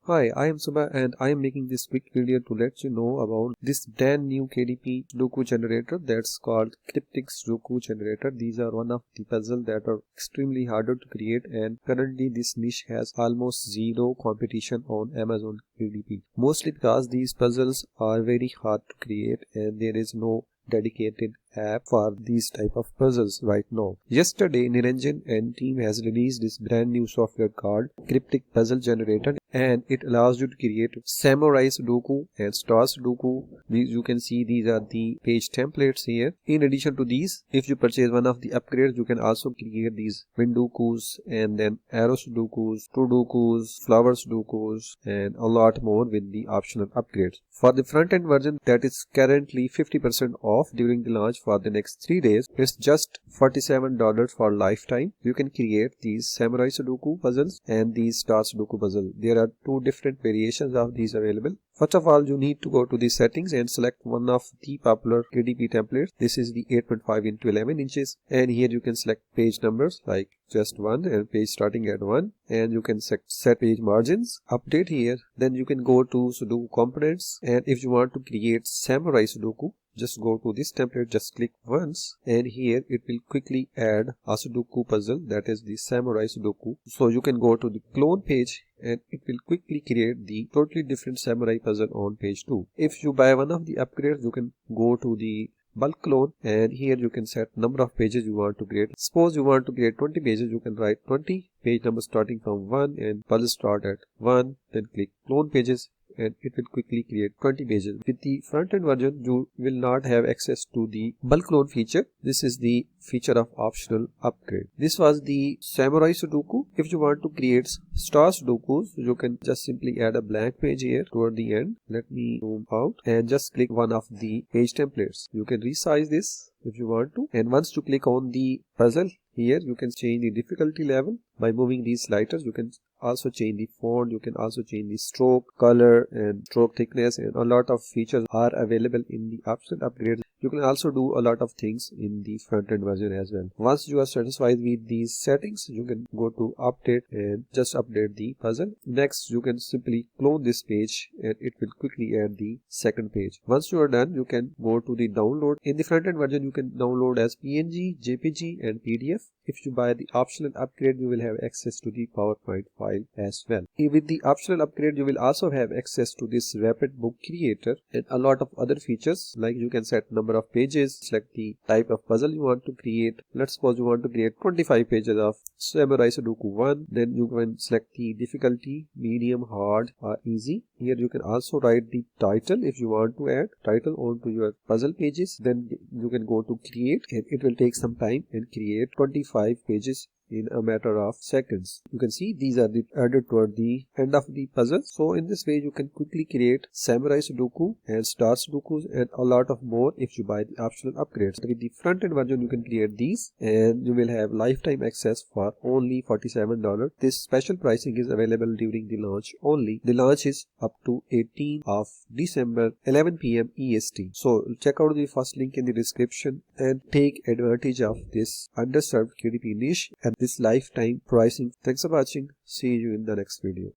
Hi, I am Subha and I am making this quick video to let you know about this brand new KDP Sudoku generator that's called Cryptic Sudoku generator. These are one of the puzzles that are extremely harder to create, and currently this niche has almost zero competition on Amazon KDP. Mostly because these puzzles are very hard to create and there is no dedicated app for these type of puzzles right now. Yesterday, Niranjan and team has released this brand new software called Cryptic Puzzle Generator, and it allows you to create Samurai Sudoku and Star Sudoku. You can see these are the page templates here. In addition to these, if you purchase one of the upgrades, you can also create these Windokus and then Arrow Sudokus, Sudokus, Flower Sudokus, and a lot more with the optional upgrades. For the front end version that is currently 50% off during the launch for the next 3 days, it's just $47 for lifetime. You can create these Samurai Sudoku puzzles and these Star Sudoku puzzle. There are two different variations of these available. First of all, you need to go to the settings and select one of the popular KDP templates. This is the 8.5 into 11 inches, and here you can select page numbers like just 1 and page starting at 1, and you can set page margins, update here. Then you can go to Sudoku components, and if you want to create Samurai Sudoku, just go to this template, just click once, and here it will quickly add a Sudoku puzzle, that is the Samurai Sudoku. So you can go to the clone page and it will quickly create the totally different Samurai puzzle on page 2. If you buy one of the upgrades, you can go to the bulk clone, and here you can set number of pages you want to create. Suppose you want to create 20 pages, you can write 20 page number starting from 1 and puzzle start at 1, then click clone pages and it will quickly create 20 pages. With the front end version, you will not have access to the bulk clone feature. This is the feature of optional upgrade. This was the Samurai Sudoku. If you want to create Star Sudokus, you can just simply add a blank page here toward the end. Let me zoom out and just click one of the page templates. You can resize this if you want to, and once you click on the puzzle, here you can change the difficulty level by moving these sliders. You can also change the font, you can also change the stroke color and stroke thickness, and a lot of features are available in the optional upgrade. You can also do a lot of things in the front end version as well. Once you are satisfied with these settings, you can go to update and just update the puzzle. Next, you can simply clone this page and it will quickly add the second page. Once you are done, you can go to the download. In the front end version, you can download as PNG, JPG and PDF. If you buy the optional upgrade, you will have access to the PowerPoint file as well. With the optional upgrade, you will also have access to this rapid book creator and a lot of other features, like you can set number of pages, select the type of puzzle you want to create. Let's suppose you want to create 25 pages of Samurai Sudoku 1. Then you can select the difficulty, medium, hard or easy. Here you can also write the title if you want to add title onto your puzzle pages. Then you can go to create and it will take some time and create 25 pages in a matter of seconds. You can see these are added toward the end of the puzzle. So in this way you can quickly create Samurai Sudoku and Star Sudokus and a lot of more if you buy the optional upgrades. With the front end version, you can create these and you will have lifetime access for only $47. This special pricing is available during the launch only. The launch is up to 18th of December 11 PM EST. So check out the first link in the description and take advantage of this underserved KDP niche and this lifetime pricing. Thanks for watching. See you in the next video.